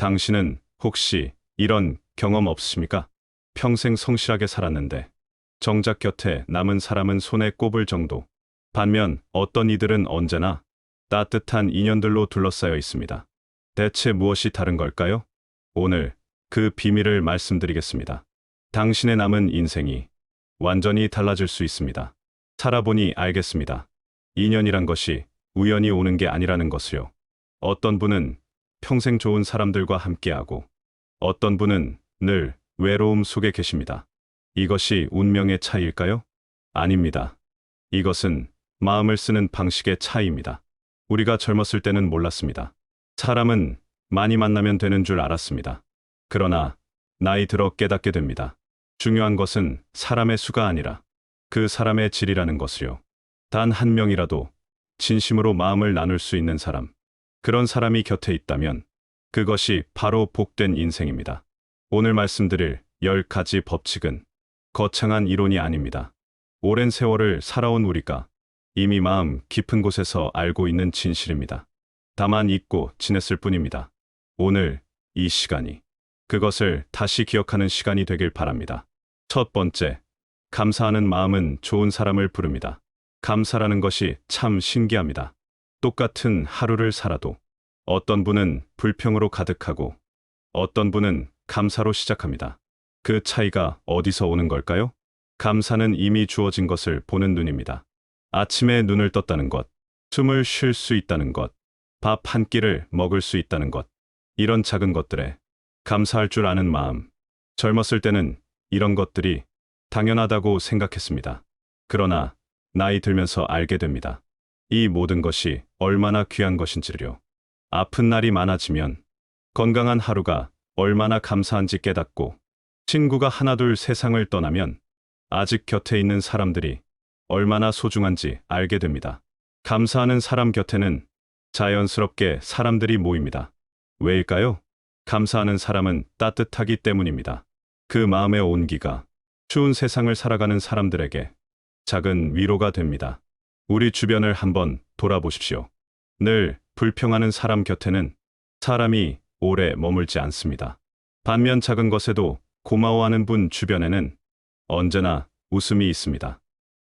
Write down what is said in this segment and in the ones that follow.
당신은 혹시 이런 경험 없으십니까? 평생 성실하게 살았는데 정작 곁에 남은 사람은 손에 꼽을 정도. 반면 어떤 이들은 언제나 따뜻한 인연들로 둘러싸여 있습니다. 대체 무엇이 다른 걸까요? 오늘 그 비밀을 말씀드리겠습니다. 당신의 남은 인생이 완전히 달라질 수 있습니다. 살아보니 알겠습니다. 인연이란 것이 우연히 오는 게 아니라는 것을요. 어떤 분은 평생 좋은 사람들과 함께하고 어떤 분은 늘 외로움 속에 계십니다. 이것이 운명의 차이일까요? 아닙니다. 이것은 마음을 쓰는 방식의 차이입니다. 우리가 젊었을 때는 몰랐습니다. 사람은 많이 만나면 되는 줄 알았습니다. 그러나 나이 들어 깨닫게 됩니다. 중요한 것은 사람의 수가 아니라 그 사람의 질이라는 것을요. 단 한 명이라도 진심으로 마음을 나눌 수 있는 사람, 그런 사람이 곁에 있다면 그것이 바로 복된 인생입니다. 오늘 말씀드릴 10가지 법칙은 거창한 이론이 아닙니다. 오랜 세월을 살아온 우리가 이미 마음 깊은 곳에서 알고 있는 진실입니다. 다만 잊고 지냈을 뿐입니다. 오늘 이 시간이 그것을 다시 기억하는 시간이 되길 바랍니다. 첫 번째, 감사하는 마음은 좋은 사람을 부릅니다. 감사라는 것이 참 신기합니다. 똑같은 하루를 살아도 어떤 분은 불평으로 가득하고 어떤 분은 감사로 시작합니다. 그 차이가 어디서 오는 걸까요? 감사는 이미 주어진 것을 보는 눈입니다. 아침에 눈을 떴다는 것, 숨을 쉴 수 있다는 것, 밥 한 끼를 먹을 수 있다는 것, 이런 작은 것들에 감사할 줄 아는 마음. 젊었을 때는 이런 것들이 당연하다고 생각했습니다. 그러나 나이 들면서 알게 됩니다. 이 모든 것이 얼마나 귀한 것인지를요. 아픈 날이 많아지면 건강한 하루가 얼마나 감사한지 깨닫고, 친구가 하나둘 세상을 떠나면 아직 곁에 있는 사람들이 얼마나 소중한지 알게 됩니다. 감사하는 사람 곁에는 자연스럽게 사람들이 모입니다. 왜일까요? 감사하는 사람은 따뜻하기 때문입니다. 그 마음의 온기가 추운 세상을 살아가는 사람들에게 작은 위로가 됩니다. 우리 주변을 한번 돌아보십시오. 늘 불평하는 사람 곁에는 사람이 오래 머물지 않습니다. 반면 작은 것에도 고마워하는 분 주변에는 언제나 웃음이 있습니다.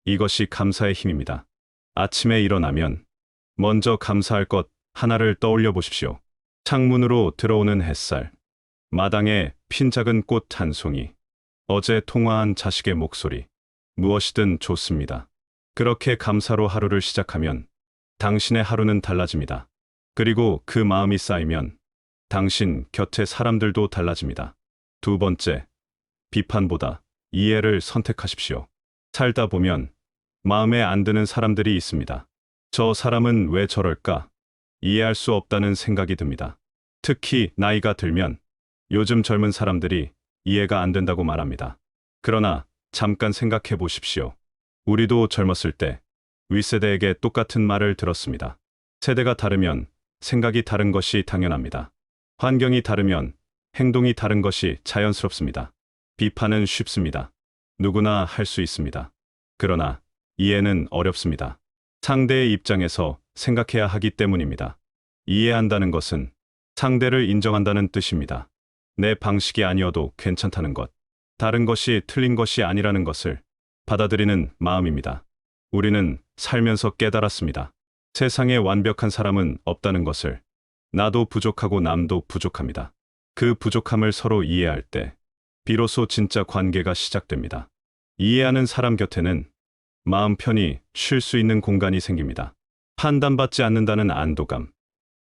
이것이 감사의 힘입니다. 아침에 일어나면 먼저 감사할 것 하나를 떠올려 보십시오. 창문으로 들어오는 햇살, 마당에 핀 작은 꽃 한 송이, 어제 통화한 자식의 목소리, 무엇이든 좋습니다. 그렇게 감사로 하루를 시작하면 당신의 하루는 달라집니다. 그리고 그 마음이 쌓이면 당신 곁의 사람들도 달라집니다. 두 번째, 비판보다 이해를 선택하십시오. 살다 보면 마음에 안 드는 사람들이 있습니다. 저 사람은 왜 저럴까? 이해할 수 없다는 생각이 듭니다. 특히 나이가 들면 요즘 젊은 사람들이 이해가 안 된다고 말합니다. 그러나 잠깐 생각해 보십시오. 우리도 젊었을 때 윗세대에게 똑같은 말을 들었습니다. 세대가 다르면 생각이 다른 것이 당연합니다. 환경이 다르면 행동이 다른 것이 자연스럽습니다. 비판은 쉽습니다. 누구나 할 수 있습니다. 그러나 이해는 어렵습니다. 상대의 입장에서 생각해야 하기 때문입니다. 이해한다는 것은 상대를 인정한다는 뜻입니다. 내 방식이 아니어도 괜찮다는 것, 다른 것이 틀린 것이 아니라는 것을 받아들이는 마음입니다. 우리는 살면서 깨달았습니다. 세상에 완벽한 사람은 없다는 것을. 나도 부족하고 남도 부족합니다. 그 부족함을 서로 이해할 때 비로소 진짜 관계가 시작됩니다. 이해하는 사람 곁에는 마음 편히 쉴 수 있는 공간이 생깁니다. 판단받지 않는다는 안도감,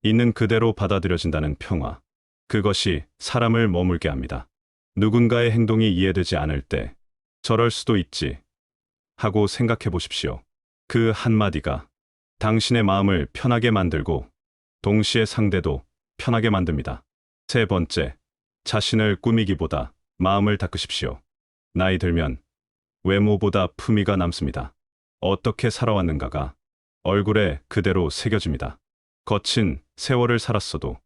있는 그대로 받아들여진다는 평화, 그것이 사람을 머물게 합니다. 누군가의 행동이 이해되지 않을 때 저럴 수도 있지 하고 생각해 보십시오. 그 한마디가 당신의 마음을 편하게 만들고 동시에 상대도 편하게 만듭니다. 세 번째, 자신을 꾸미기보다 마음을 닦으십시오. 나이 들면 외모보다 품위가 남습니다. 어떻게 살아왔는가가 얼굴에 그대로 새겨집니다. 거친 세월을 살았어도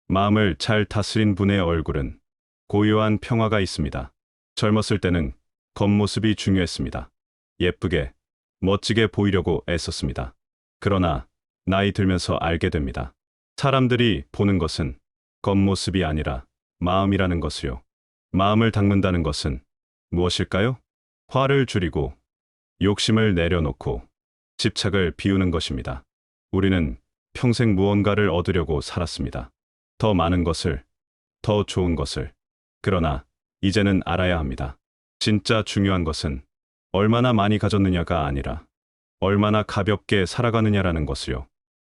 마음을 잘 다스린 분의 얼굴은 고요한 평화가 있습니다. 젊었을 때는 겉모습이 중요했습니다. 예쁘게, 멋지게 보이려고 애썼습니다. 그러나 나이 들면서 알게 됩니다. 사람들이 보는 것은 겉모습이 아니라 마음이라는 것을요. 마음을 닦는다는 것은 무엇일까요? 화를 줄이고 욕심을 내려놓고 집착을 비우는 것입니다. 우리는 평생 무언가를 얻으려고 살았습니다. 더 많은 것을, 더 좋은 것을. 그러나 이제는 알아야 합니다. 진짜 중요한 것은 얼마나 많이 가졌느냐가 아니라 얼마나 가볍게 살아가느냐라는 것을요.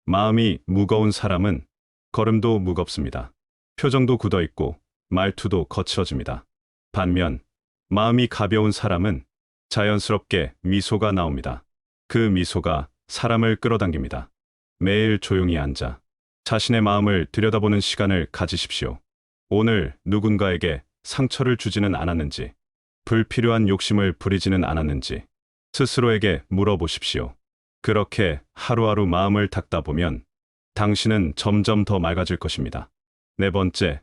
마음이 무거운 사람은 걸음도 무겁습니다. 표정도 굳어 있고 말투도 거칠어집니다. 반면 마음이 가벼운 사람은 자연스럽게 미소가 나옵니다. 그 미소가 사람을 끌어당깁니다. 매일 조용히 앉아 자신의 마음을 들여다보는 시간을 가지십시오. 오늘 누군가에게 상처를 주지는 않았는지, 불필요한 욕심을 부리지는 않았는지 스스로에게 물어보십시오. 그렇게 하루하루 마음을 닦다 보면 당신은 점점 더 맑아질 것입니다. 네 번째,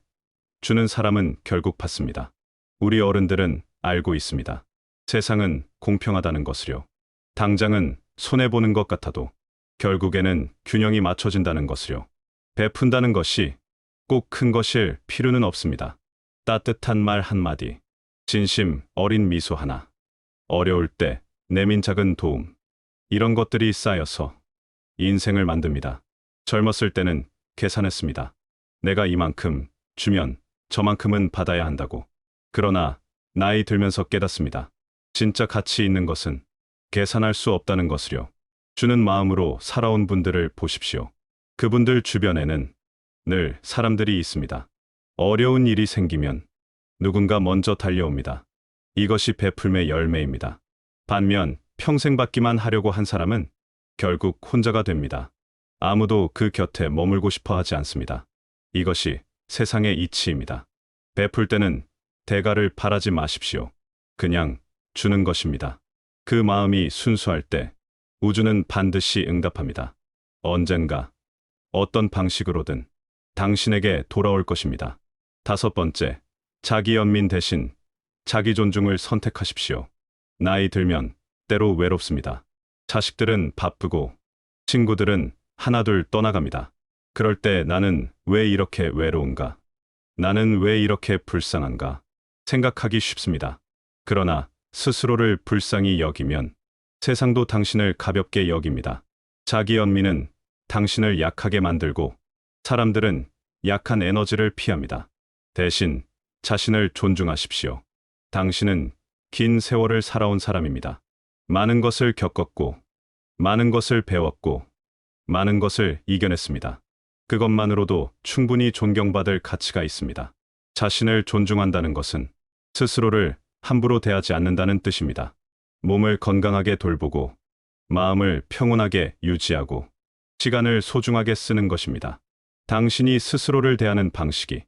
주는 사람은 결국 받습니다. 우리 어른들은 알고 있습니다. 세상은 공평하다는 것을요. 당장은 손해보는 것 같아도 결국에는 균형이 맞춰진다는 것을요. 베푼다는 것이 꼭 큰 것일 필요는 없습니다. 따뜻한 말 한마디, 진심 어린 미소 하나, 어려울 때 내민 작은 도움, 이런 것들이 쌓여서 인생을 만듭니다. 젊었을 때는 계산했습니다. 내가 이만큼 주면 저만큼은 받아야 한다고. 그러나 나이 들면서 깨닫습니다. 진짜 가치 있는 것은 계산할 수 없다는 것을요. 주는 마음으로 살아온 분들을 보십시오. 그분들 주변에는 늘 사람들이 있습니다. 어려운 일이 생기면 누군가 먼저 달려옵니다. 이것이 베풀매의 열매입니다. 반면 평생 받기만 하려고 한 사람은 결국 혼자가 됩니다. 아무도 그 곁에 머물고 싶어 하지 않습니다. 이것이 세상의 이치입니다. 베풀 때는 대가를 바라지 마십시오. 그냥 주는 것입니다. 그 마음이 순수할 때 우주는 반드시 응답합니다. 언젠가 어떤 방식으로든 당신에게 돌아올 것입니다. 다섯 번째, 자기 연민 대신 자기 존중을 선택하십시오. 나이 들면 때로 외롭습니다. 자식들은 바쁘고 친구들은 하나둘 떠나갑니다. 그럴 때 나는 왜 이렇게 외로운가? 나는 왜 이렇게 불쌍한가? 생각하기 쉽습니다. 그러나 스스로를 불쌍히 여기면 세상도 당신을 가볍게 여깁니다. 자기 연민은 당신을 약하게 만들고 사람들은 약한 에너지를 피합니다. 대신 자신을 존중하십시오. 당신은 긴 세월을 살아온 사람입니다. 많은 것을 겪었고, 많은 것을 배웠고, 많은 것을 이겨냈습니다. 그것만으로도 충분히 존경받을 가치가 있습니다. 자신을 존중한다는 것은 스스로를 함부로 대하지 않는다는 뜻입니다. 몸을 건강하게 돌보고, 마음을 평온하게 유지하고, 시간을 소중하게 쓰는 것입니다. 당신이 스스로를 대하는 방식이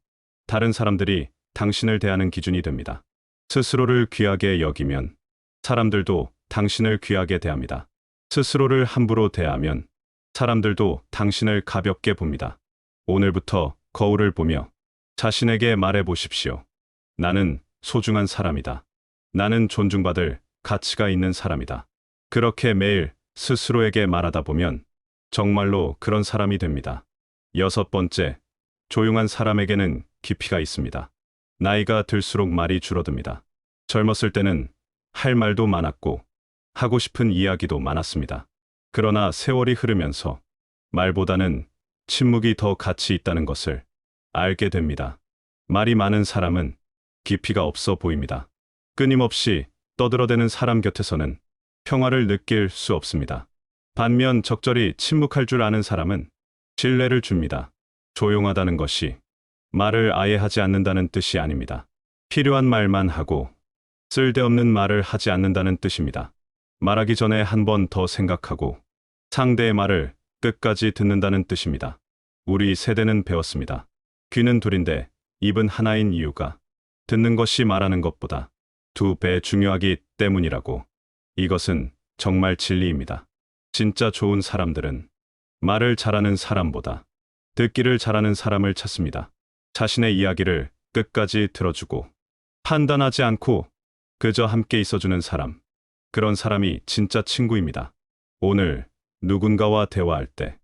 다른 사람들이 당신을 대하는 기준이 됩니다. 스스로를 귀하게 여기면 사람들도 당신을 귀하게 대합니다. 스스로를 함부로 대하면 사람들도 당신을 가볍게 봅니다. 오늘부터 거울을 보며 자신에게 말해 보십시오. 나는 소중한 사람이다. 나는 존중받을 가치가 있는 사람이다. 그렇게 매일 스스로에게 말하다 보면 정말로 그런 사람이 됩니다. 여섯 번째, 조용한 사람에게는 깊이가 있습니다. 나이가 들수록 말이 줄어듭니다. 젊었을 때는 할 말도 많았고 하고 싶은 이야기도 많았습니다. 그러나 세월이 흐르면서 말보다는 침묵이 더 가치 있다는 것을 알게 됩니다. 말이 많은 사람은 깊이가 없어 보입니다. 끊임없이 떠들어대는 사람 곁에서는 평화를 느낄 수 없습니다. 반면 적절히 침묵할 줄 아는 사람은 신뢰를 줍니다. 조용하다는 것이 말을 아예 하지 않는다는 뜻이 아닙니다. 필요한 말만 하고 쓸데없는 말을 하지 않는다는 뜻입니다. 말하기 전에 한 번 더 생각하고 상대의 말을 끝까지 듣는다는 뜻입니다. 우리 세대는 배웠습니다. 귀는 둘인데 입은 하나인 이유가 듣는 것이 말하는 것보다 2배 중요하기 때문이라고. 이것은 정말 진리입니다. 진짜 좋은 사람들은 말을 잘하는 사람보다 듣기를 잘하는 사람을 찾습니다. 자신의 이야기를 끝까지 들어주고 판단하지 않고 그저 함께 있어주는 사람. 그런 사람이 진짜 친구입니다. 오늘 누군가와 대화할 때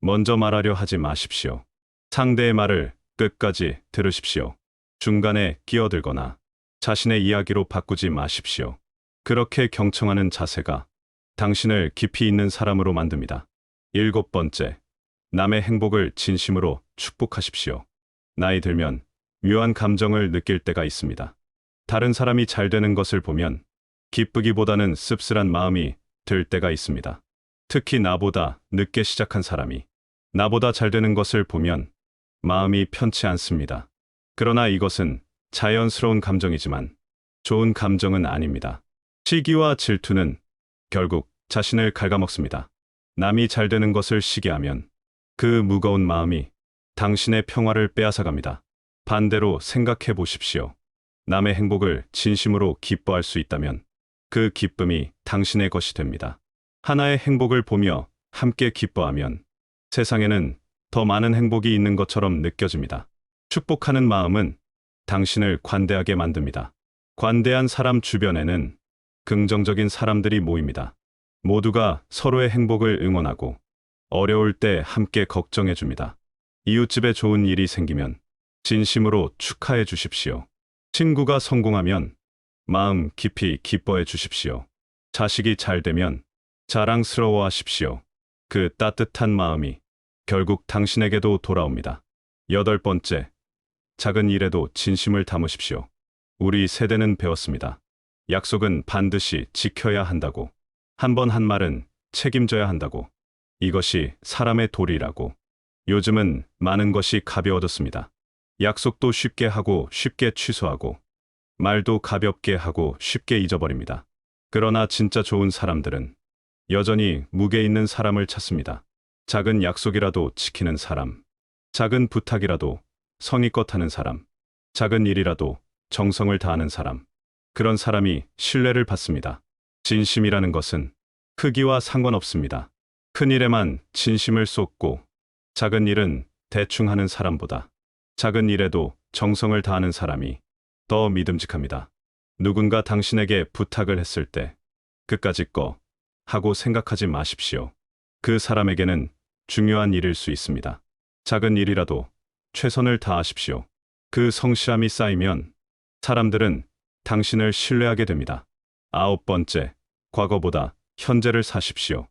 먼저 말하려 하지 마십시오. 상대의 말을 끝까지 들으십시오. 중간에 끼어들거나 자신의 이야기로 바꾸지 마십시오. 그렇게 경청하는 자세가 당신을 깊이 있는 사람으로 만듭니다. 7번째, 남의 행복을 진심으로 축복하십시오. 나이 들면 묘한 감정을 느낄 때가 있습니다. 다른 사람이 잘 되는 것을 보면 기쁘기보다는 씁쓸한 마음이 들 때가 있습니다. 특히 나보다 늦게 시작한 사람이 나보다 잘 되는 것을 보면 마음이 편치 않습니다. 그러나 이것은 자연스러운 감정이지만 좋은 감정은 아닙니다. 시기와 질투는 결국 자신을 갉아먹습니다. 남이 잘 되는 것을 시기하면 그 무거운 마음이 당신의 평화를 빼앗아갑니다. 반대로 생각해 보십시오. 남의 행복을 진심으로 기뻐할 수 있다면 그 기쁨이 당신의 것이 됩니다. 하나의 행복을 보며 함께 기뻐하면 세상에는 더 많은 행복이 있는 것처럼 느껴집니다. 축복하는 마음은 당신을 관대하게 만듭니다. 관대한 사람 주변에는 긍정적인 사람들이 모입니다. 모두가 서로의 행복을 응원하고 어려울 때 함께 걱정해 줍니다. 이웃집에 좋은 일이 생기면 진심으로 축하해 주십시오. 친구가 성공하면 마음 깊이 기뻐해 주십시오. 자식이 잘 되면 자랑스러워 하십시오. 그 따뜻한 마음이 결국 당신에게도 돌아옵니다. 8번째, 작은 일에도 진심을 담으십시오. 우리 세대는 배웠습니다. 약속은 반드시 지켜야 한다고. 한 번 한 말은 책임져야 한다고. 이것이 사람의 도리라고. 요즘은 많은 것이 가벼워졌습니다. 약속도 쉽게 하고 쉽게 취소하고 말도 가볍게 하고 쉽게 잊어버립니다. 그러나 진짜 좋은 사람들은 여전히 무게 있는 사람을 찾습니다. 작은 약속이라도 지키는 사람, 작은 부탁이라도 성의껏 하는 사람, 작은 일이라도 정성을 다하는 사람, 그런 사람이 신뢰를 받습니다. 진심이라는 것은 크기와 상관없습니다. 큰 일에만 진심을 쏟고 작은 일은 대충 하는 사람보다 작은 일에도 정성을 다하는 사람이 더 믿음직합니다. 누군가 당신에게 부탁을 했을 때 그까짓 거 하고 생각하지 마십시오. 그 사람에게는 중요한 일일 수 있습니다. 작은 일이라도 최선을 다하십시오. 그 성실함이 쌓이면 사람들은 당신을 신뢰하게 됩니다. 9번째, 과거보다 현재를 사십시오.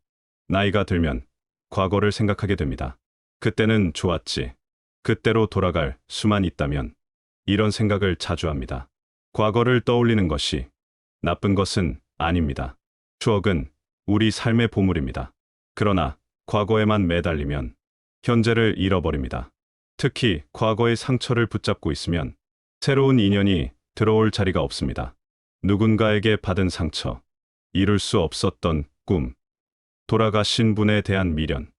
나이가 들면 과거를 생각하게 됩니다. 그때는 좋았지. 그때로 돌아갈 수만 있다면 이런 생각을 자주 합니다. 과거를 떠올리는 것이 나쁜 것은 아닙니다. 추억은 우리 삶의 보물입니다. 그러나 과거에만 매달리면 현재를 잃어버립니다. 특히 과거의 상처를 붙잡고 있으면 새로운 인연이 들어올 자리가 없습니다. 누군가에게 받은 상처, 이룰 수 없었던 꿈, 돌아가신 분에 대한 미련,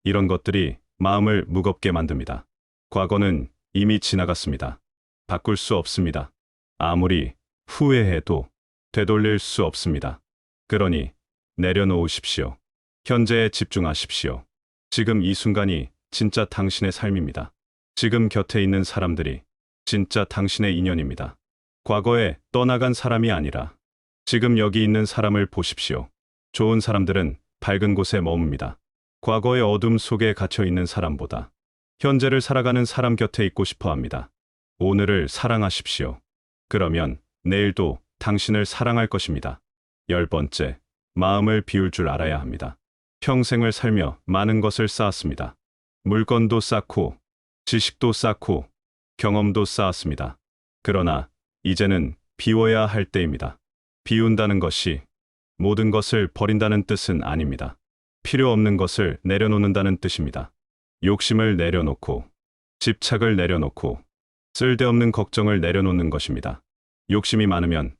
이런 것들이 마음을 무겁게 만듭니다. 과거는 이미 지나갔습니다. 바꿀 수 없습니다. 아무리 후회해도 되돌릴 수 없습니다. 그러니 내려놓으십시오. 현재에 집중하십시오. 지금 이 순간이 진짜 당신의 삶입니다. 지금 곁에 있는 사람들이 진짜 당신의 인연입니다. 과거에 떠나간 사람이 아니라 지금 여기 있는 사람을 보십시오. 좋은 사람들은 밝은 곳에 머뭅니다. 과거의 어둠 속에 갇혀 있는 사람보다 현재를 살아가는 사람 곁에 있고 싶어 합니다. 오늘을 사랑하십시오. 그러면 내일도 당신을 사랑할 것입니다. 10번째, 마음을 비울 줄 알아야 합니다. 평생을 살며 많은 것을 쌓았습니다. 물건도 쌓고, 지식도 쌓고, 경험도 쌓았습니다. 그러나 이제는 비워야 할 때입니다. 비운다는 것이 모든 것을 버린다는 뜻은 아닙니다. 필요 없는 것을 내려놓는다는 뜻입니다. 욕심을 내려놓고, 집착을 내려놓고, 쓸데없는 걱정을 내려놓는 것입니다. 욕심이 많으면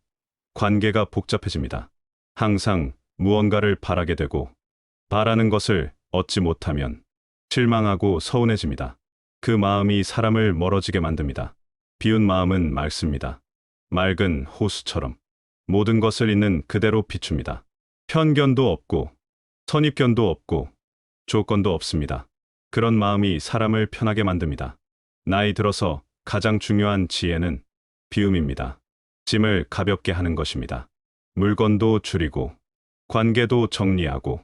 관계가 복잡해집니다. 항상 무언가를 바라게 되고, 바라는 것을 얻지 못하면 실망하고 서운해집니다. 그 마음이 사람을 멀어지게 만듭니다. 비운 마음은 맑습니다. 맑은 호수처럼 모든 것을 있는 그대로 비춥니다. 편견도 없고, 선입견도 없고, 조건도 없습니다. 그런 마음이 사람을 편하게 만듭니다. 나이 들어서 가장 중요한 지혜는 비움입니다. 짐을 가볍게 하는 것입니다. 물건도 줄이고, 관계도 정리하고,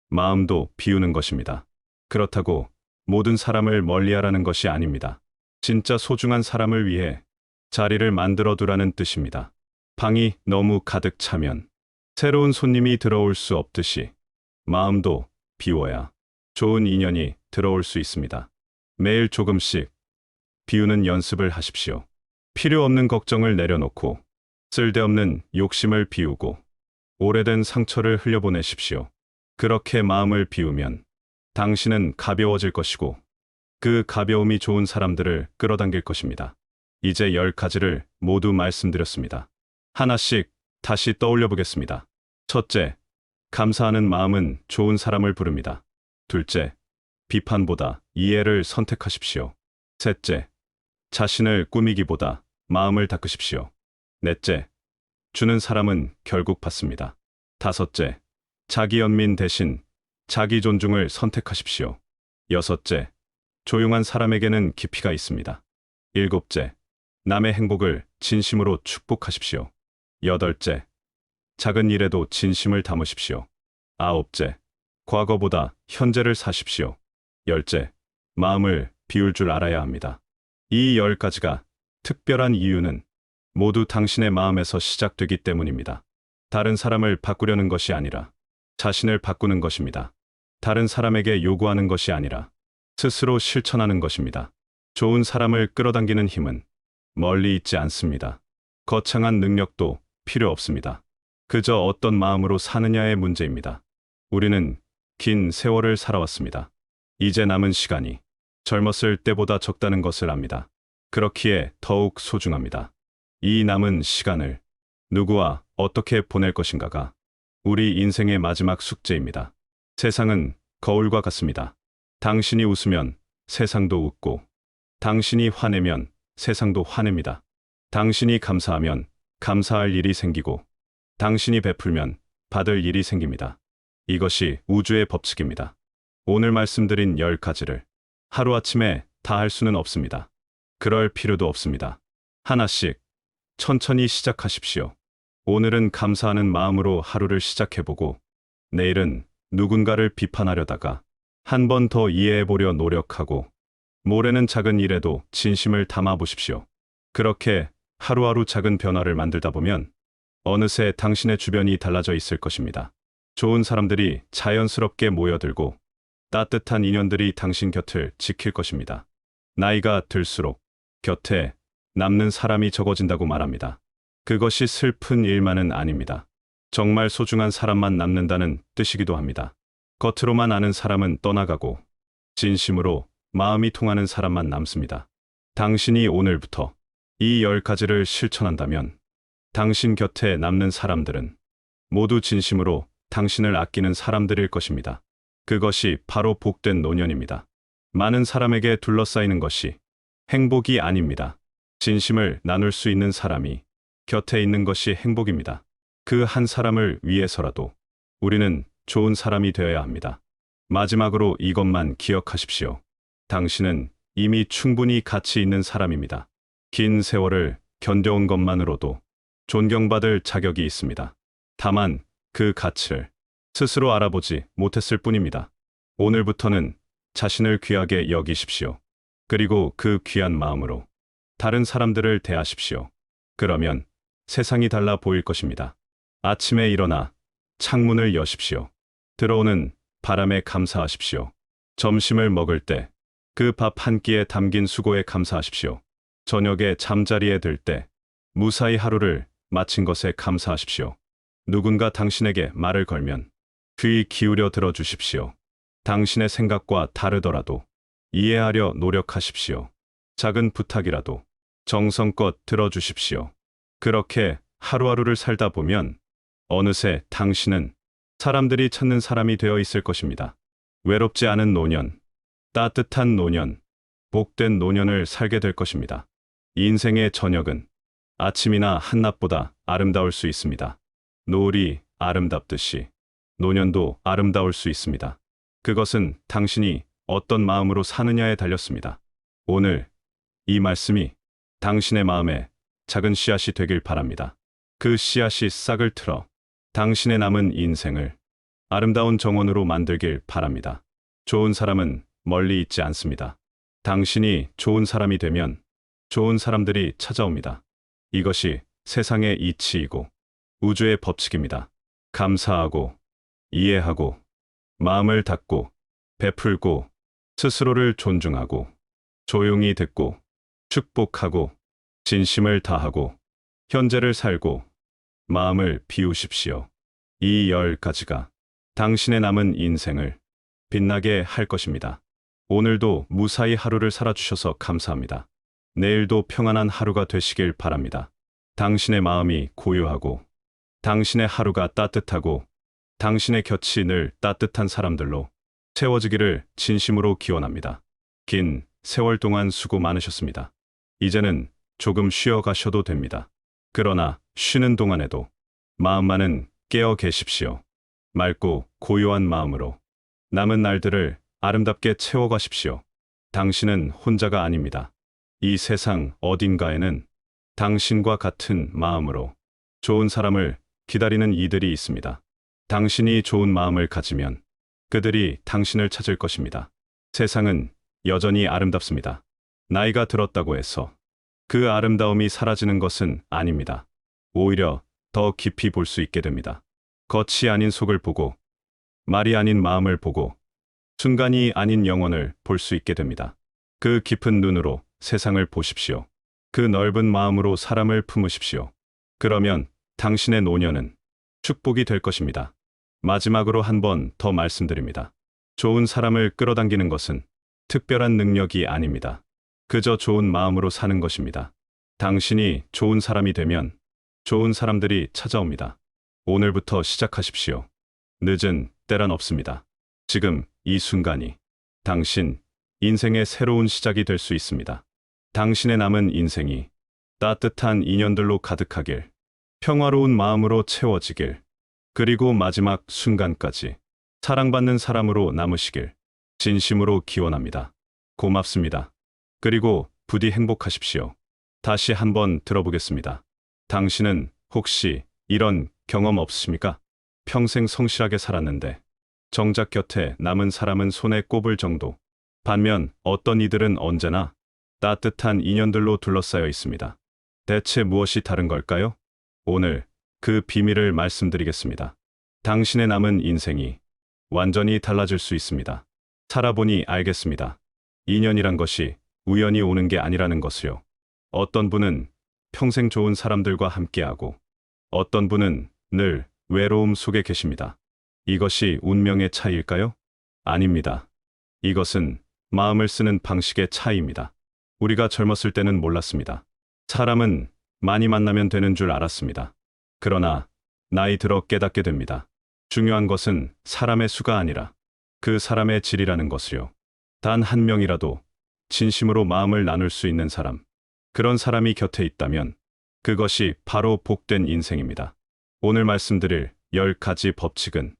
마음도 비우는 것입니다. 그렇다고 모든 사람을 멀리하라는 것이 아닙니다. 진짜 소중한 사람을 위해 자리를 만들어 두라는 뜻입니다. 방이 너무 가득 차면 새로운 손님이 들어올 수 없듯이 마음도 비워야 좋은 인연이 들어올 수 있습니다. 매일 조금씩 비우는 연습을 하십시오. 필요 없는 걱정을 내려놓고 쓸데없는 욕심을 비우고 오래된 상처를 흘려보내십시오. 그렇게 마음을 비우면 당신은 가벼워질 것이고 그 가벼움이 좋은 사람들을 끌어당길 것입니다. 이제 10가지를 모두 말씀드렸습니다. 하나씩 다시 떠올려 보겠습니다. 첫째, 감사하는 마음은 좋은 사람을 부릅니다. 둘째, 비판보다 이해를 선택하십시오. 셋째, 자신을 꾸미기보다 마음을 닦으십시오. 넷째, 주는 사람은 결국 받습니다. 다섯째, 자기 연민 대신 자기 존중을 선택하십시오. 여섯째, 조용한 사람에게는 깊이가 있습니다. 일곱째, 남의 행복을 진심으로 축복하십시오. 여덟째, 작은 일에도 진심을 담으십시오. 아홉째, 과거보다 현재를 사십시오. 열째, 마음을 비울 줄 알아야 합니다. 이 10가지가 특별한 이유는 모두 당신의 마음에서 시작되기 때문입니다. 다른 사람을 바꾸려는 것이 아니라 자신을 바꾸는 것입니다. 다른 사람에게 요구하는 것이 아니라 스스로 실천하는 것입니다. 좋은 사람을 끌어당기는 힘은 멀리 있지 않습니다. 거창한 능력도 필요 없습니다. 그저 어떤 마음으로 사느냐의 문제입니다. 우리는 긴 세월을 살아왔습니다. 이제 남은 시간이 젊었을 때보다 적다는 것을 압니다. 그렇기에 더욱 소중합니다. 이 남은 시간을 누구와 어떻게 보낼 것인가가 우리 인생의 마지막 숙제입니다. 세상은 거울과 같습니다. 당신이 웃으면 세상도 웃고, 당신이 화내면 세상도 화냅니다. 당신이 감사하면 감사할 일이 생기고, 당신이 베풀면 받을 일이 생깁니다. 이것이 우주의 법칙입니다. 오늘 말씀드린 10가지를 하루아침에 다 할 수는 없습니다. 그럴 필요도 없습니다. 하나씩 천천히 시작하십시오. 오늘은 감사하는 마음으로 하루를 시작해보고, 내일은 누군가를 비판하려다가 한 번 더 이해해보려 노력하고, 모레는 작은 일에도 진심을 담아보십시오. 그렇게 하루하루 작은 변화를 만들다 보면 어느새 당신의 주변이 달라져 있을 것입니다. 좋은 사람들이 자연스럽게 모여들고 따뜻한 인연들이 당신 곁을 지킬 것입니다. 나이가 들수록 곁에 남는 사람이 적어진다고 말합니다. 그것이 슬픈 일만은 아닙니다. 정말 소중한 사람만 남는다는 뜻이기도 합니다. 겉으로만 아는 사람은 떠나가고 진심으로 마음이 통하는 사람만 남습니다. 당신이 오늘부터 이 10가지를 실천한다면 당신 곁에 남는 사람들은 모두 진심으로 당신을 아끼는 사람들일 것입니다. 그것이 바로 복된 노년입니다. 많은 사람에게 둘러싸이는 것이 행복이 아닙니다. 진심을 나눌 수 있는 사람이 곁에 있는 것이 행복입니다. 그 한 사람을 위해서라도 우리는 좋은 사람이 되어야 합니다. 마지막으로 이것만 기억하십시오. 당신은 이미 충분히 가치 있는 사람입니다. 긴 세월을 견뎌온 것만으로도 존경받을 자격이 있습니다. 다만 그 가치를 스스로 알아보지 못했을 뿐입니다. 오늘부터는 자신을 귀하게 여기십시오. 그리고 그 귀한 마음으로 다른 사람들을 대하십시오. 그러면 세상이 달라 보일 것입니다. 아침에 일어나 창문을 여십시오. 들어오는 바람에 감사하십시오. 점심을 먹을 때 그 밥 한 끼에 담긴 수고에 감사하십시오. 저녁에 잠자리에 들 때 무사히 하루를 마친 것에 감사하십시오. 누군가 당신에게 말을 걸면 귀 기울여 들어주십시오. 당신의 생각과 다르더라도 이해하려 노력하십시오. 작은 부탁이라도 정성껏 들어주십시오. 그렇게 하루하루를 살다 보면 어느새 당신은 사람들이 찾는 사람이 되어 있을 것입니다. 외롭지 않은 노년, 따뜻한 노년, 복된 노년을 살게 될 것입니다. 인생의 저녁은 아침이나 한낮보다 아름다울 수 있습니다. 노을이 아름답듯이 노년도 아름다울 수 있습니다. 그것은 당신이 어떤 마음으로 사느냐에 달렸습니다. 오늘 이 말씀이 당신의 마음에 작은 씨앗이 되길 바랍니다. 그 씨앗이 싹을 틀어 당신의 남은 인생을 아름다운 정원으로 만들길 바랍니다. 좋은 사람은 멀리 있지 않습니다. 당신이 좋은 사람이 되면 좋은 사람들이 찾아옵니다. 이것이 세상의 이치이고 우주의 법칙입니다. 감사하고, 이해하고, 마음을 닫고, 베풀고, 스스로를 존중하고, 조용히 듣고, 축복하고, 진심을 다하고, 현재를 살고, 마음을 비우십시오. 이 10가지가 당신의 남은 인생을 빛나게 할 것입니다. 오늘도 무사히 하루를 살아주셔서 감사합니다. 내일도 평안한 하루가 되시길 바랍니다. 당신의 마음이 고요하고, 당신의 하루가 따뜻하고, 당신의 곁이 늘 따뜻한 사람들로 채워지기를 진심으로 기원합니다. 긴 세월 동안 수고 많으셨습니다. 이제는 조금 쉬어 가셔도 됩니다. 그러나 쉬는 동안에도 마음만은 깨어 계십시오. 맑고 고요한 마음으로 남은 날들을 아름답게 채워가십시오. 당신은 혼자가 아닙니다. 이 세상 어딘가에는 당신과 같은 마음으로 좋은 사람을 기다리는 이들이 있습니다. 당신이 좋은 마음을 가지면 그들이 당신을 찾을 것입니다. 세상은 여전히 아름답습니다. 나이가 들었다고 해서 그 아름다움이 사라지는 것은 아닙니다. 오히려 더 깊이 볼 수 있게 됩니다. 겉이 아닌 속을 보고, 말이 아닌 마음을 보고, 순간이 아닌 영혼을 볼 수 있게 됩니다. 그 깊은 눈으로 세상을 보십시오. 그 넓은 마음으로 사람을 품으십시오. 그러면 당신의 노년은 축복이 될 것입니다. 마지막으로 한 번 더 말씀드립니다. 좋은 사람을 끌어당기는 것은 특별한 능력이 아닙니다. 그저 좋은 마음으로 사는 것입니다. 당신이 좋은 사람이 되면 좋은 사람들이 찾아옵니다. 오늘부터 시작하십시오. 늦은 때란 없습니다. 지금 이 순간이 당신 인생의 새로운 시작이 될 수 있습니다. 당신의 남은 인생이 따뜻한 인연들로 가득하길, 평화로운 마음으로 채워지길, 그리고 마지막 순간까지 사랑받는 사람으로 남으시길 진심으로 기원합니다. 고맙습니다. 그리고 부디 행복하십시오. 다시 한번 들어보겠습니다. 당신은 혹시 이런 경험 없으십니까? 평생 성실하게 살았는데 정작 곁에 남은 사람은 손에 꼽을 정도. 반면 어떤 이들은 언제나 따뜻한 인연들로 둘러싸여 있습니다. 대체 무엇이 다른 걸까요? 오늘 그 비밀을 말씀드리겠습니다. 당신의 남은 인생이 완전히 달라질 수 있습니다. 살아보니 알겠습니다. 인연이란 것이 우연히 오는 게 아니라는 것을요. 어떤 분은 평생 좋은 사람들과 함께하고 어떤 분은 늘 외로움 속에 계십니다. 이것이 운명의 차이일까요? 아닙니다. 이것은 마음을 쓰는 방식의 차이입니다. 우리가 젊었을 때는 몰랐습니다. 사람은 많이 만나면 되는 줄 알았습니다. 그러나 나이 들어 깨닫게 됩니다. 중요한 것은 사람의 수가 아니라 그 사람의 질이라는 것을요. 단 한 명이라도 진심으로 마음을 나눌 수 있는 사람, 그런 사람이 곁에 있다면 그것이 바로 복된 인생입니다. 오늘 말씀드릴 10가지 법칙은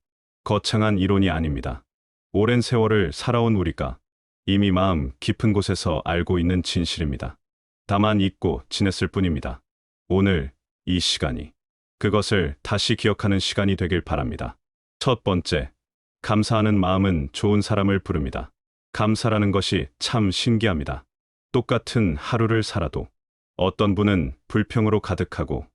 거창한 이론이 아닙니다. 오랜 세월을 살아온 우리가 이미 마음 깊은 곳에서 알고 있는 진실입니다. 다만 잊고 지냈을 뿐입니다. 오늘 이 시간이 그것을 다시 기억하는 시간이 되길 바랍니다. 첫 번째, 감사하는 마음은 좋은 사람을 부릅니다. 감사라는 것이 참 신기합니다. 똑같은 하루를 살아도 어떤 분은 불평으로 가득하고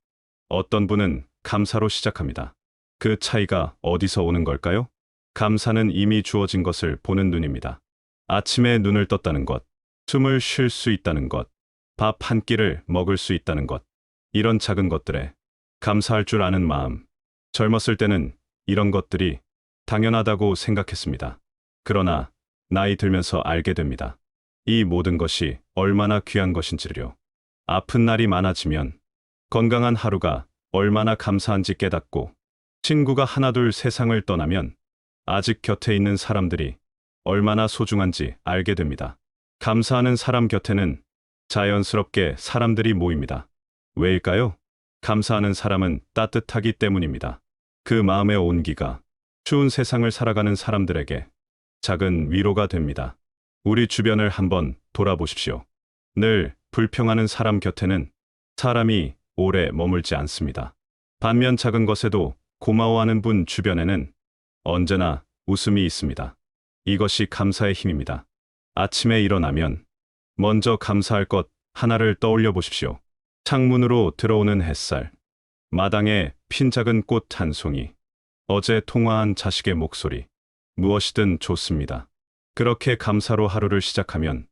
어떤 분은 감사로 시작합니다. 그 차이가 어디서 오는 걸까요? 감사는 이미 주어진 것을 보는 눈입니다. 아침에 눈을 떴다는 것, 숨을 쉴 수 있다는 것, 밥 한 끼를 먹을 수 있다는 것, 이런 작은 것들에 감사할 줄 아는 마음. 젊었을 때는 이런 것들이 당연하다고 생각했습니다. 그러나 나이 들면서 알게 됩니다. 이 모든 것이 얼마나 귀한 것인지를요. 아픈 날이 많아지면 건강한 하루가 얼마나 감사한지 깨닫고, 친구가 하나둘 세상을 떠나면 아직 곁에 있는 사람들이 얼마나 소중한지 알게 됩니다. 감사하는 사람 곁에는 자연스럽게 사람들이 모입니다. 왜일까요? 감사하는 사람은 따뜻하기 때문입니다. 그 마음의 온기가 추운 세상을 살아가는 사람들에게 작은 위로가 됩니다. 우리 주변을 한번 돌아보십시오. 늘 불평하는 사람 곁에는 사람이 오래 머물지 않습니다. 반면 작은 것에도 고마워하는 분 주변에는 언제나 웃음이 있습니다. 이것이 감사의 힘입니다. 아침에 일어나면 먼저 감사할 것 하나를 떠올려 보십시오. 창문으로 들어오는 햇살, 마당에 핀 작은 꽃 한 송이, 어제 통화한 자식의 목소리, 무엇이든 좋습니다. 그렇게 감사로 하루를 시작하면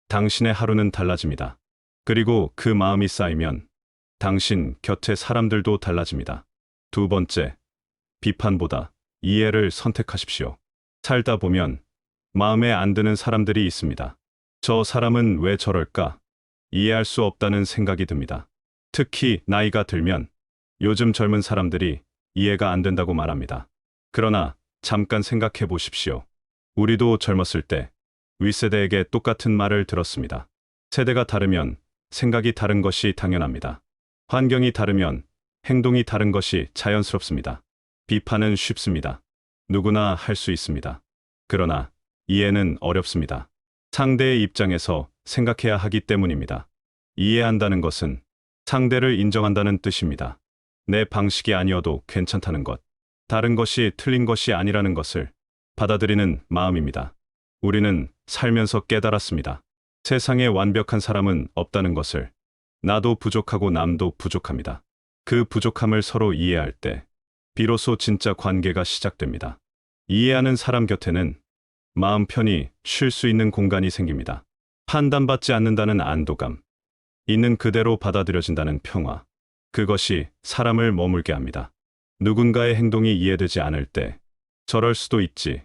당신의 하루는 달라집니다. 그리고 그 마음이 쌓이면 당신 곁의 사람들도 달라집니다. 두 번째, 비판보다 이해를 선택하십시오. 살다 보면 마음에 안 드는 사람들이 있습니다. 저 사람은 왜 저럴까? 이해할 수 없다는 생각이 듭니다. 특히 나이가 들면 요즘 젊은 사람들이 이해가 안 된다고 말합니다. 그러나 잠깐 생각해 보십시오. 우리도 젊었을 때 윗세대에게 똑같은 말을 들었습니다. 세대가 다르면 생각이 다른 것이 당연합니다. 환경이 다르면 행동이 다른 것이 자연스럽습니다. 비판은 쉽습니다. 누구나 할 수 있습니다. 그러나 이해는 어렵습니다. 상대의 입장에서 생각해야 하기 때문입니다. 이해한다는 것은 상대를 인정한다는 뜻입니다. 내 방식이 아니어도 괜찮다는 것, 다른 것이 틀린 것이 아니라는 것을 받아들이는 마음입니다. 우리는 살면서 깨달았습니다. 세상에 완벽한 사람은 없다는 것을. 나도 부족하고 남도 부족합니다. 그 부족함을 서로 이해할 때 비로소 진짜 관계가 시작됩니다. 이해하는 사람 곁에는 마음 편히 쉴 수 있는 공간이 생깁니다. 판단받지 않는다는 안도감, 있는 그대로 받아들여진다는 평화, 그것이 사람을 머물게 합니다. 누군가의 행동이 이해되지 않을 때 저럴 수도 있지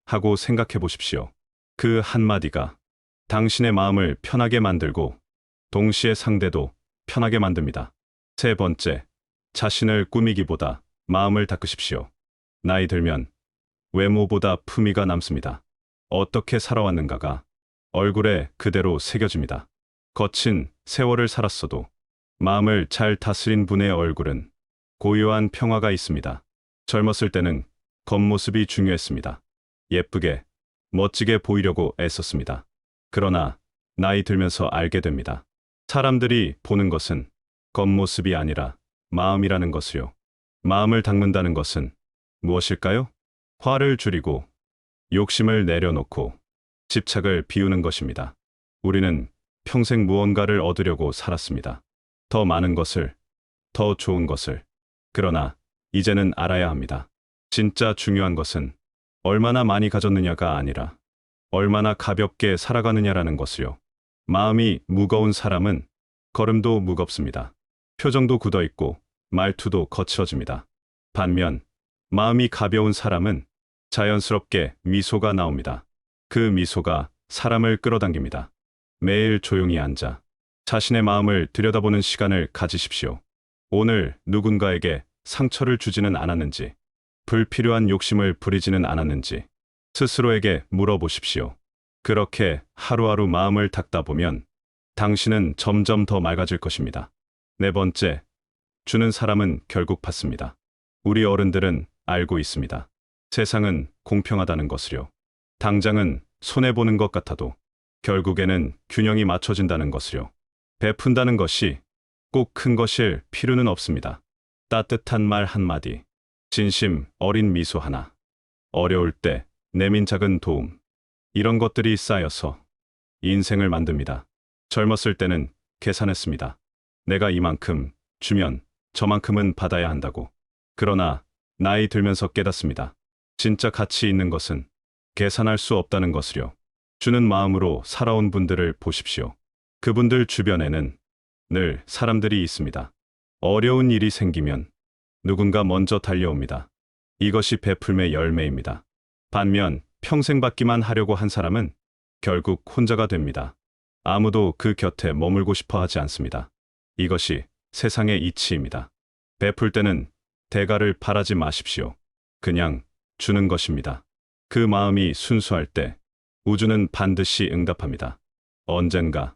하고 생각해 보십시오. 그 한마디가 당신의 마음을 편하게 만들고 동시에 상대도 편하게 만듭니다. 세 번째, 자신을 꾸미기보다 마음을 닦으십시오. 나이 들면 외모보다 품위가 남습니다. 어떻게 살아왔는가가 얼굴에 그대로 새겨집니다. 거친 세월을 살았어도 마음을 잘 다스린 분의 얼굴은 고요한 평화가 있습니다. 젊었을 때는 겉모습이 중요했습니다. 예쁘게, 멋지게 보이려고 애썼습니다. 그러나 나이 들면서 알게 됩니다. 사람들이 보는 것은 겉모습이 아니라 마음이라는 것을요. 마음을 닦는다는 것은 무엇일까요? 화를 줄이고 욕심을 내려놓고 집착을 비우는 것입니다. 우리는 평생 무언가를 얻으려고 살았습니다. 더 많은 것을, 더 좋은 것을. 그러나 이제는 알아야 합니다. 진짜 중요한 것은 얼마나 많이 가졌느냐가 아니라 얼마나 가볍게 살아가느냐라는 것을요. 마음이 무거운 사람은 걸음도 무겁습니다. 표정도 굳어있고 말투도 거칠어집니다. 반면 마음이 가벼운 사람은 자연스럽게 미소가 나옵니다. 그 미소가 사람을 끌어당깁니다. 매일 조용히 앉아 자신의 마음을 들여다보는 시간을 가지십시오. 오늘 누군가에게 상처를 주지는 않았는지, 불필요한 욕심을 부리지는 않았는지 스스로에게 물어보십시오. 그렇게 하루하루 마음을 닦다 보면 당신은 점점 더 맑아질 것입니다. 네 번째, 주는 사람은 결국 받습니다. 우리 어른들은 알고 있습니다. 세상은 공평하다는 것을요. 당장은 손해보는 것 같아도 결국에는 균형이 맞춰진다는 것을요. 베푼다는 것이 꼭 큰 것일 필요는 없습니다. 따뜻한 말 한마디, 진심 어린 미소 하나, 어려울 때 내민 작은 도움, 이런 것들이 쌓여서 인생을 만듭니다. 젊었을 때는 계산했습니다. 내가 이만큼 주면 저만큼은 받아야 한다고. 그러나 나이 들면서 깨닫습니다. 진짜 가치 있는 것은 계산할 수 없다는 것을요. 주는 마음으로 살아온 분들을 보십시오. 그분들 주변에는 늘 사람들이 있습니다. 어려운 일이 생기면 누군가 먼저 달려옵니다. 이것이 베풀매 열매입니다. 반면 평생 받기만 하려고 한 사람은 결국 혼자가 됩니다. 아무도 그 곁에 머물고 싶어 하지 않습니다. 이것이 세상의 이치입니다. 베풀 때는 대가를 바라지 마십시오. 그냥 주는 것입니다. 그 마음이 순수할 때 우주는 반드시 응답합니다. 언젠가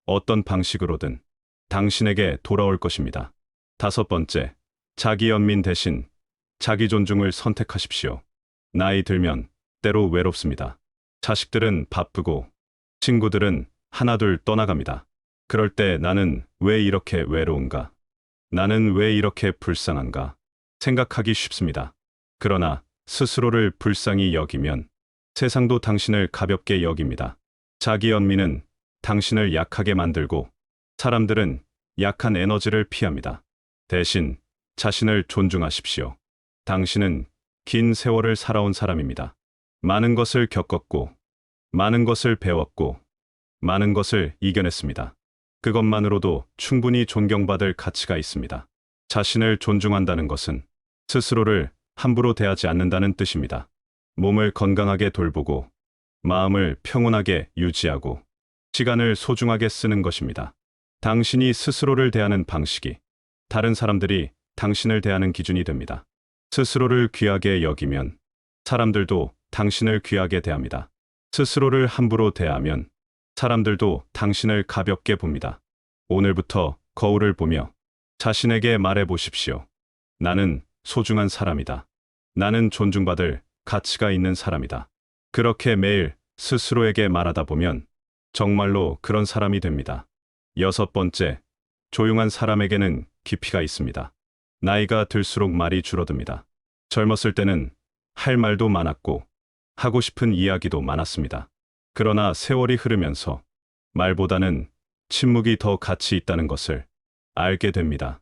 어떤 방식으로든 당신에게 돌아올 것입니다. 다섯 번째, 자기 연민 대신 자기 존중을 선택하십시오. 나이 들면 때로 외롭습니다. 자식들은 바쁘고 친구들은 하나둘 떠나갑니다. 그럴 때 나는 왜 이렇게 외로운가? 나는 왜 이렇게 불쌍한가? 생각하기 쉽습니다. 그러나 스스로를 불쌍히 여기면 세상도 당신을 가볍게 여깁니다. 자기 연민은 당신을 약하게 만들고 사람들은 약한 에너지를 피합니다. 대신 자신을 존중하십시오. 당신은 긴 세월을 살아온 사람입니다. 많은 것을 겪었고, 많은 것을 배웠고, 많은 것을 이겨냈습니다. 그것만으로도 충분히 존경받을 가치가 있습니다. 자신을 존중한다는 것은 스스로를 함부로 대하지 않는다는 뜻입니다. 몸을 건강하게 돌보고, 마음을 평온하게 유지하고, 시간을 소중하게 쓰는 것입니다. 당신이 스스로를 대하는 방식이 다른 사람들이 당신을 대하는 기준이 됩니다. 스스로를 귀하게 여기면 사람들도 당신을 귀하게 대합니다. 스스로를 함부로 대하면 사람들도 당신을 가볍게 봅니다. 오늘부터 거울을 보며 자신에게 말해 보십시오. 나는 소중한 사람이다. 나는 존중받을 가치가 있는 사람이다. 그렇게 매일 스스로에게 말하다 보면 정말로 그런 사람이 됩니다. 6번째, 조용한 사람에게는 깊이가 있습니다. 나이가 들수록 말이 줄어듭니다. 젊었을 때는 할 말도 많았고 하고 싶은 이야기도 많았습니다. 그러나 세월이 흐르면서 말보다는 침묵이 더 가치 있다는 것을 알게 됩니다.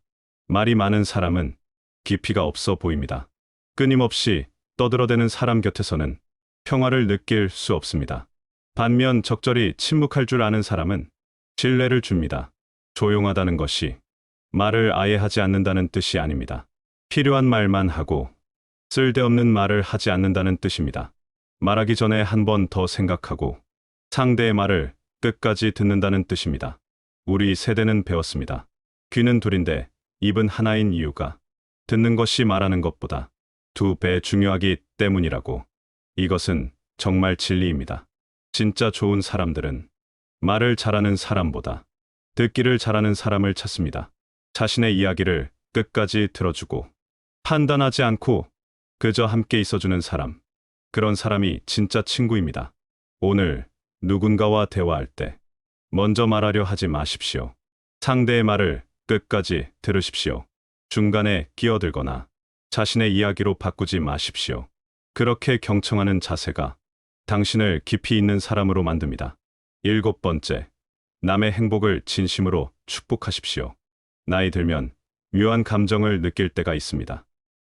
말이 많은 사람은 깊이가 없어 보입니다. 끊임없이 떠들어대는 사람 곁에서는 평화를 느낄 수 없습니다. 반면 적절히 침묵할 줄 아는 사람은 신뢰를 줍니다. 조용하다는 것이 말을 아예 하지 않는다는 뜻이 아닙니다. 필요한 말만 하고 쓸데없는 말을 하지 않는다는 뜻입니다. 말하기 전에 한 번 더 생각하고 상대의 말을 끝까지 듣는다는 뜻입니다. 우리 세대는 배웠습니다. 귀는 둘인데 입은 하나인 이유가 듣는 것이 말하는 것보다 2배 중요하기 때문이라고. 이것은 정말 진리입니다. 진짜 좋은 사람들은 말을 잘하는 사람보다 듣기를 잘하는 사람을 찾습니다. 자신의 이야기를 끝까지 들어주고 판단하지 않고 그저 함께 있어주는 사람. 그런 사람이 진짜 친구입니다. 오늘 누군가와 대화할 때 먼저 말하려 하지 마십시오. 상대의 말을 끝까지 들으십시오. 중간에 끼어들거나 자신의 이야기로 바꾸지 마십시오. 그렇게 경청하는 자세가 당신을 깊이 있는 사람으로 만듭니다. 7번째, 남의 행복을 진심으로 축복하십시오. 나이 들면 묘한 감정을 느낄 때가 있습니다.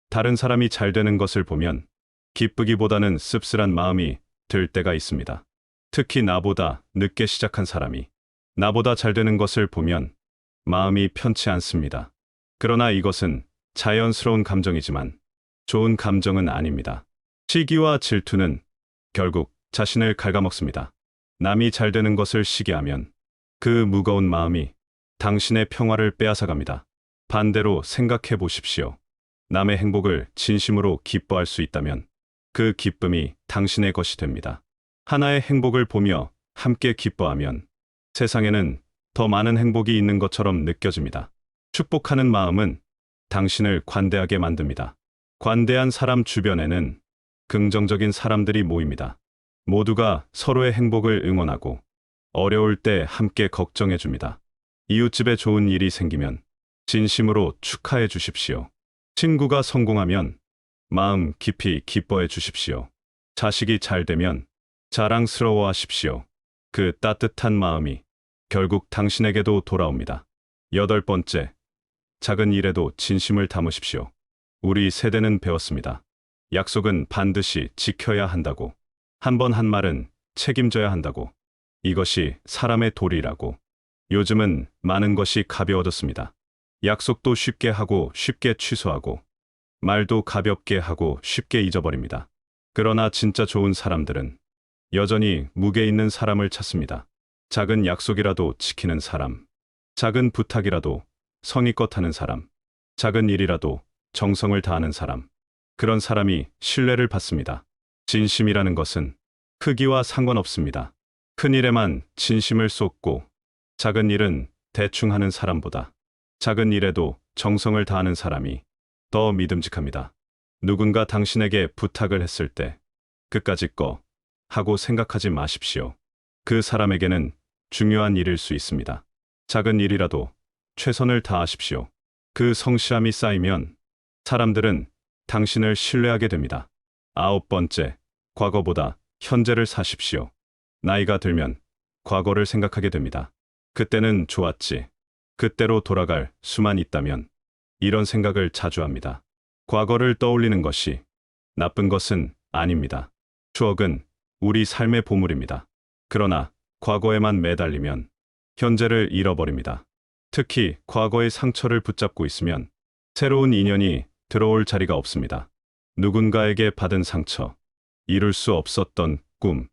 다른 사람이 잘 되는 것을 보면 기쁘기보다는 씁쓸한 마음이 들 때가 있습니다. 특히 나보다 늦게 시작한 사람이 나보다 잘 되는 것을 보면 마음이 편치 않습니다. 그러나 이것은 자연스러운 감정이지만 좋은 감정은 아닙니다. 시기와 질투는 결국 자신을 갉아먹습니다. 남이 잘 되는 것을 시기하면 그 무거운 마음이 당신의 평화를 빼앗아갑니다. 반대로 생각해 보십시오. 남의 행복을 진심으로 기뻐할 수 있다면 그 기쁨이 당신의 것이 됩니다. 하나의 행복을 보며 함께 기뻐하면 세상에는 더 많은 행복이 있는 것처럼 느껴집니다. 축복하는 마음은 당신을 관대하게 만듭니다. 관대한 사람 주변에는 긍정적인 사람들이 모입니다. 모두가 서로의 행복을 응원하고 어려울 때 함께 걱정해 줍니다. 이웃집에 좋은 일이 생기면 진심으로 축하해 주십시오. 친구가 성공하면 마음 깊이 기뻐해 주십시오. 자식이 잘 되면 자랑스러워 하십시오. 그 따뜻한 마음이 결국 당신에게도 돌아옵니다. 8번째, 작은 일에도 진심을 담으십시오. 우리 세대는 배웠습니다. 약속은 반드시 지켜야 한다고. 한 번 한 말은 책임져야 한다고. 이것이 사람의 도리라고. 요즘은 많은 것이 가벼워졌습니다. 약속도 쉽게 하고 쉽게 취소하고 말도 가볍게 하고 쉽게 잊어버립니다. 그러나 진짜 좋은 사람들은 여전히 무게 있는 사람을 찾습니다. 작은 약속이라도 지키는 사람, 작은 부탁이라도 성의껏 하는 사람, 작은 일이라도 정성을 다하는 사람. 그런 사람이 신뢰를 받습니다. 진심이라는 것은 크기와 상관없습니다. 큰 일에만 진심을 쏟고 작은 일은 대충 하는 사람보다 작은 일에도 정성을 다하는 사람이 더 믿음직합니다. 누군가 당신에게 부탁을 했을 때 그까짓 거 하고 생각하지 마십시오. 그 사람에게는 중요한 일일 수 있습니다. 작은 일이라도 최선을 다하십시오. 그 성실함이 쌓이면 사람들은 당신을 신뢰하게 됩니다. 9번째, 과거보다 현재를 사십시오. 나이가 들면 과거를 생각하게 됩니다. 그때는 좋았지. 그때로 돌아갈 수만 있다면. 이런 생각을 자주 합니다. 과거를 떠올리는 것이 나쁜 것은 아닙니다. 추억은 우리 삶의 보물입니다. 그러나 과거에만 매달리면 현재를 잃어버립니다. 특히 과거의 상처를 붙잡고 있으면 새로운 인연이 들어올 자리가 없습니다. 누군가에게 받은 상처, 이룰 수 없었던 꿈,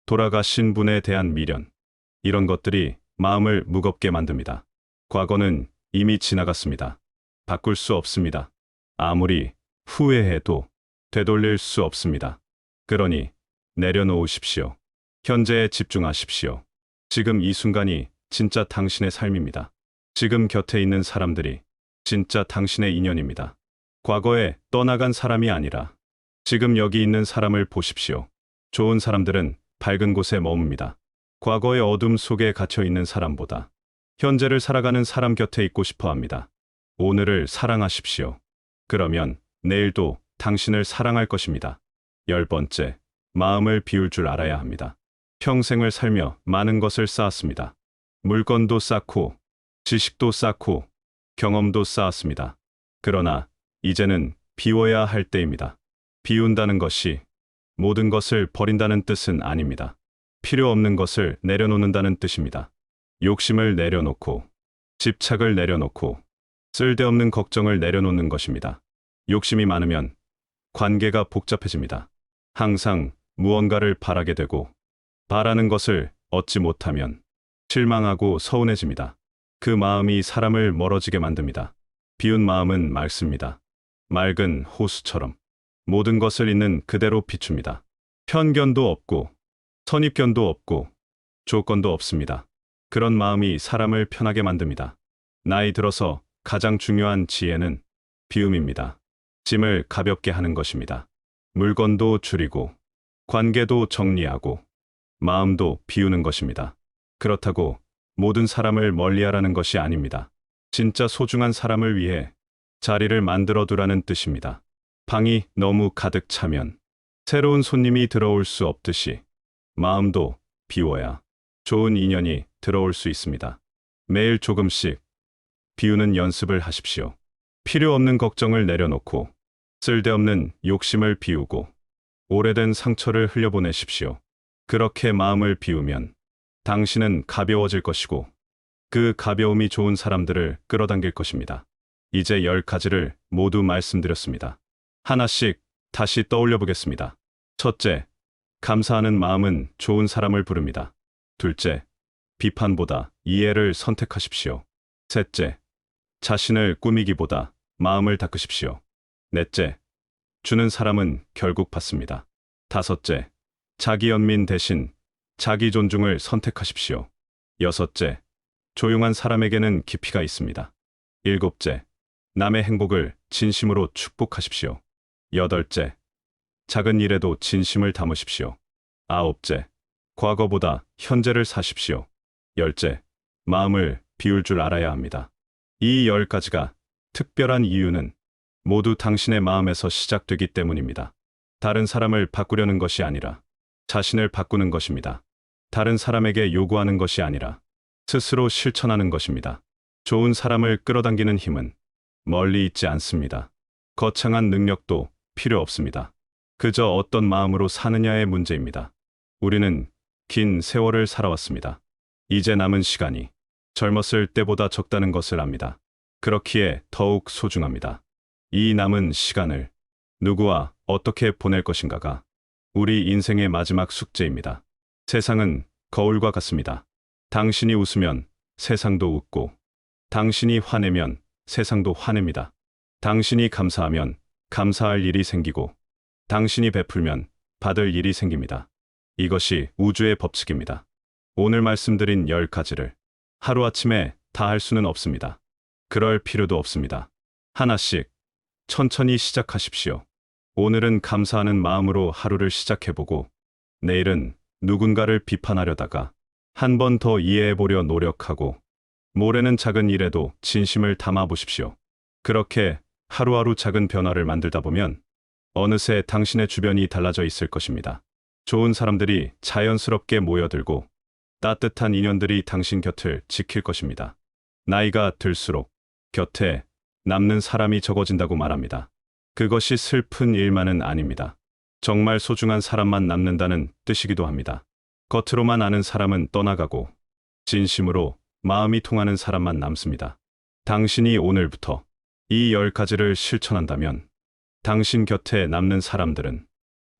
돌아가신 분에 대한 미련, 이런 것들이 마음을 무겁게 만듭니다. 과거는 이미 지나갔습니다. 바꿀 수 없습니다. 아무리 후회해도 되돌릴 수 없습니다. 그러니 내려놓으십시오. 현재에 집중하십시오. 지금 이 순간이 진짜 당신의 삶입니다. 지금 곁에 있는 사람들이 진짜 당신의 인연입니다. 과거에 떠나간 사람이 아니라 지금 여기 있는 사람을 보십시오. 좋은 사람들은 밝은 곳에 머뭅니다. 과거의 어둠 속에 갇혀 있는 사람보다 현재를 살아가는 사람 곁에 있고 싶어 합니다. 오늘을 사랑하십시오. 그러면 내일도 당신을 사랑할 것입니다. 10번째, 마음을 비울 줄 알아야 합니다. 평생을 살며 많은 것을 쌓았습니다. 물건도 쌓고, 지식도 쌓고, 경험도 쌓았습니다. 그러나 이제는 비워야 할 때입니다. 비운다는 것이 모든 것을 버린다는 뜻은 아닙니다. 필요 없는 것을 내려놓는다는 뜻입니다. 욕심을 내려놓고, 집착을 내려놓고, 쓸데없는 걱정을 내려놓는 것입니다. 욕심이 많으면 관계가 복잡해집니다. 항상 무언가를 바라게 되고, 바라는 것을 얻지 못하면 실망하고 서운해집니다. 그 마음이 사람을 멀어지게 만듭니다. 비운 마음은 맑습니다. 맑은 호수처럼 모든 것을 있는 그대로 비춥니다. 편견도 없고, 선입견도 없고, 조건도 없습니다. 그런 마음이 사람을 편하게 만듭니다. 나이 들어서 가장 중요한 지혜는 비움입니다. 짐을 가볍게 하는 것입니다. 물건도 줄이고, 관계도 정리하고, 마음도 비우는 것입니다. 그렇다고 모든 사람을 멀리하라는 것이 아닙니다. 진짜 소중한 사람을 위해 자리를 만들어 두라는 뜻입니다. 방이 너무 가득 차면 새로운 손님이 들어올 수 없듯이 마음도 비워야 좋은 인연이 들어올 수 있습니다. 매일 조금씩 비우는 연습을 하십시오. 필요 없는 걱정을 내려놓고 쓸데없는 욕심을 비우고 오래된 상처를 흘려보내십시오. 그렇게 마음을 비우면 당신은 가벼워질 것이고 그 가벼움이 좋은 사람들을 끌어당길 것입니다. 이제 10가지를 모두 말씀드렸습니다. 하나씩 다시 떠올려 보겠습니다. 첫째, 감사하는 마음은 좋은 사람을 부릅니다. 둘째, 비판보다 이해를 선택하십시오. 셋째, 자신을 꾸미기보다 마음을 닦으십시오. 넷째, 주는 사람은 결국 받습니다. 다섯째, 자기 연민 대신 자기 존중을 선택하십시오. 여섯째, 조용한 사람에게는 깊이가 있습니다. 일곱째, 남의 행복을 진심으로 축복하십시오. 여덟째, 작은 일에도 진심을 담으십시오. 아홉째, 과거보다 현재를 사십시오. 열째, 마음을 비울 줄 알아야 합니다. 이 10가지가 특별한 이유는 모두 당신의 마음에서 시작되기 때문입니다. 다른 사람을 바꾸려는 것이 아니라 자신을 바꾸는 것입니다. 다른 사람에게 요구하는 것이 아니라 스스로 실천하는 것입니다. 좋은 사람을 끌어당기는 힘은 멀리 있지 않습니다. 거창한 능력도 필요 없습니다. 그저 어떤 마음으로 사느냐의 문제입니다. 우리는 긴 세월을 살아왔습니다. 이제 남은 시간이 젊었을 때보다 적다는 것을 압니다. 그렇기에 더욱 소중합니다. 이 남은 시간을 누구와 어떻게 보낼 것인가가 우리 인생의 마지막 숙제입니다. 세상은 거울과 같습니다. 당신이 웃으면 세상도 웃고, 당신이 화내면 세상도 화냅니다. 당신이 감사하면 감사할 일이 생기고, 당신이 베풀면 받을 일이 생깁니다. 이것이 우주의 법칙입니다. 오늘 말씀드린 10가지를 하루아침에 다 할 수는 없습니다. 그럴 필요도 없습니다. 하나씩 천천히 시작하십시오. 오늘은 감사하는 마음으로 하루를 시작해보고, 내일은 누군가를 비판하려다가 한 번 더 이해해보려 노력하고, 모레는 작은 일에도 진심을 담아보십시오. 그렇게 하루하루 작은 변화를 만들다 보면 어느새 당신의 주변이 달라져 있을 것입니다. 좋은 사람들이 자연스럽게 모여들고, 따뜻한 인연들이 당신 곁을 지킬 것입니다. 나이가 들수록 곁에 남는 사람이 적어진다고 말합니다. 그것이 슬픈 일만은 아닙니다. 정말 소중한 사람만 남는다는 뜻이기도 합니다. 겉으로만 아는 사람은 떠나가고 진심으로 마음이 통하는 사람만 남습니다. 당신이 오늘부터 이 10가지를 실천한다면 당신 곁에 남는 사람들은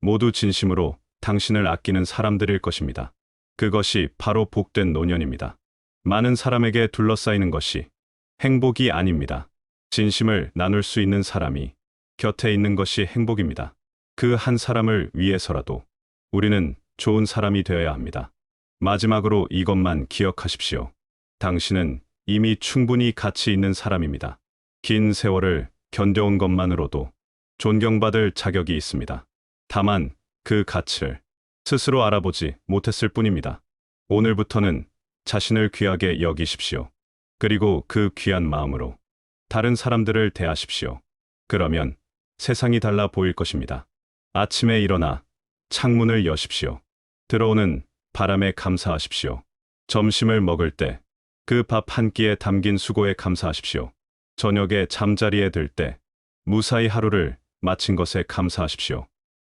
모두 진심으로 당신을 아끼는 사람들일 것입니다. 그것이 바로 복된 노년입니다. 많은 사람에게 둘러싸이는 것이 행복이 아닙니다. 진심을 나눌 수 있는 사람이 곁에 있는 것이 행복입니다. 그 한 사람을 위해서라도 우리는 좋은 사람이 되어야 합니다. 마지막으로 이것만 기억하십시오. 당신은 이미 충분히 가치 있는 사람입니다. 긴 세월을 견뎌온 것만으로도 존경받을 자격이 있습니다. 다만 그 가치를 스스로 알아보지 못했을 뿐입니다. 오늘부터는 자신을 귀하게 여기십시오. 그리고 그 귀한 마음으로 다른 사람들을 대하십시오. 그러면 세상이 달라 보일 것입니다. 아침에 일어나 창문을 여십시오. 들어오는 바람에 감사하십시오. 점심을 먹을 때 그 밥 한 끼에 담긴 수고에 감사하십시오. 저녁에 잠자리에 들 때 무사히 하루를 마친 것에 감사하십시오.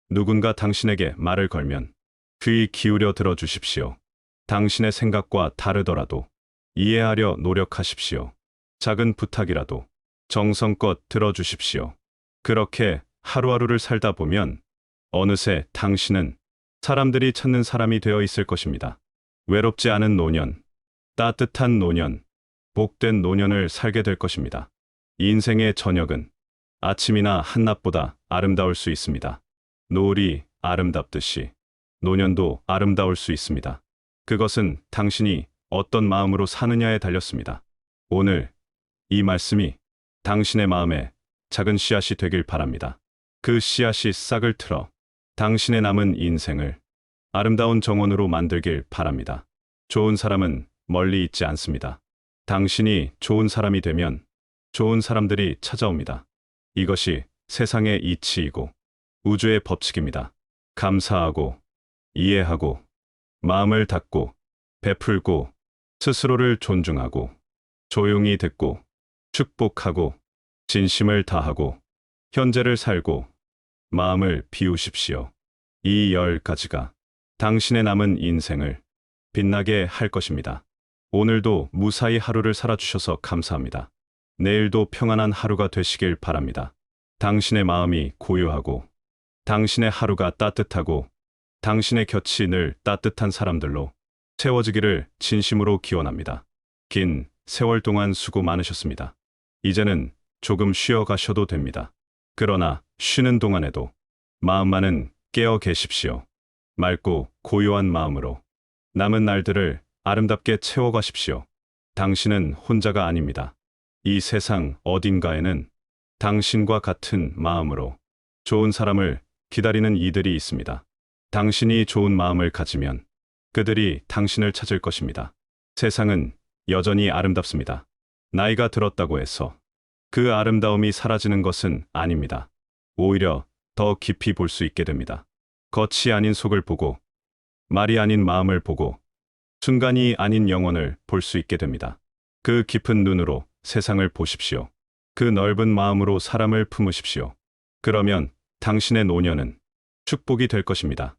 누군가 당신에게 말을 걸면 귀 기울여 들어주십시오. 당신의 생각과 다르더라도 이해하려 노력하십시오. 작은 부탁이라도 정성껏 들어주십시오. 그렇게 하루하루를 살다 보면 어느새 당신은 사람들이 찾는 사람이 되어 있을 것입니다. 외롭지 않은 노년, 따뜻한 노년, 복된 노년을 살게 될 것입니다. 인생의 저녁은 아침이나 한낮보다 아름다울 수 있습니다. 노을이 아름답듯이 노년도 아름다울 수 있습니다. 그것은 당신이 어떤 마음으로 사느냐에 달렸습니다. 오늘 이 말씀이 당신의 마음에 작은 씨앗이 되길 바랍니다. 그 씨앗이 싹을 틀어 당신의 남은 인생을 아름다운 정원으로 만들길 바랍니다. 좋은 사람은 멀리 있지 않습니다. 당신이 좋은 사람이 되면 좋은 사람들이 찾아옵니다. 이것이 세상의 이치이고 우주의 법칙입니다. 감사하고 이해하고 마음을 닫고 베풀고 스스로를 존중하고 조용히 듣고 축복하고 진심을 다하고 현재를 살고 마음을 비우십시오. 이 10가지가 당신의 남은 인생을 빛나게 할 것입니다. 오늘도 무사히 하루를 살아주셔서 감사합니다. 내일도 평안한 하루가 되시길 바랍니다. 당신의 마음이 고요하고 당신의 하루가 따뜻하고 당신의 곁이 늘 따뜻한 사람들로 채워지기를 진심으로 기원합니다. 긴 세월 동안 수고 많으셨습니다. 이제는 조금 쉬어 가셔도 됩니다. 그러나 쉬는 동안에도 마음만은 깨어 계십시오. 맑고 고요한 마음으로 남은 날들을 아름답게 채워가십시오. 당신은 혼자가 아닙니다. 이 세상 어딘가에는 당신과 같은 마음으로 좋은 사람을 기다리는 이들이 있습니다. 당신이 좋은 마음을 가지면 그들이 당신을 찾을 것입니다. 세상은 여전히 아름답습니다. 나이가 들었다고 해서 그 아름다움이 사라지는 것은 아닙니다. 오히려 더 깊이 볼 수 있게 됩니다. 겉이 아닌 속을 보고 말이 아닌 마음을 보고 순간이 아닌 영혼을 볼 수 있게 됩니다. 그 깊은 눈으로 세상을 보십시오. 그 넓은 마음으로 사람을 품으십시오. 그러면 당신의 노년은 축복이 될 것입니다.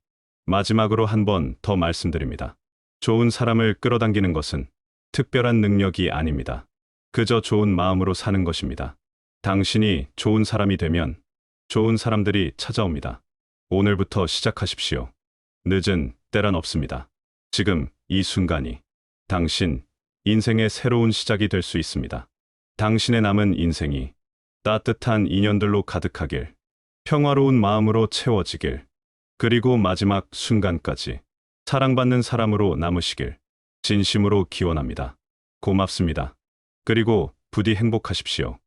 마지막으로 한 번 더 말씀드립니다. 좋은 사람을 끌어당기는 것은 특별한 능력이 아닙니다. 그저 좋은 마음으로 사는 것입니다. 당신이 좋은 사람이 되면 좋은 사람들이 찾아옵니다. 오늘부터 시작하십시오. 늦은 때란 없습니다. 지금 이 순간이 당신 인생의 새로운 시작이 될 수 있습니다. 당신의 남은 인생이 따뜻한 인연들로 가득하길, 평화로운 마음으로 채워지길, 그리고 마지막 순간까지 사랑받는 사람으로 남으시길 진심으로 기원합니다. 고맙습니다. 그리고 부디 행복하십시오.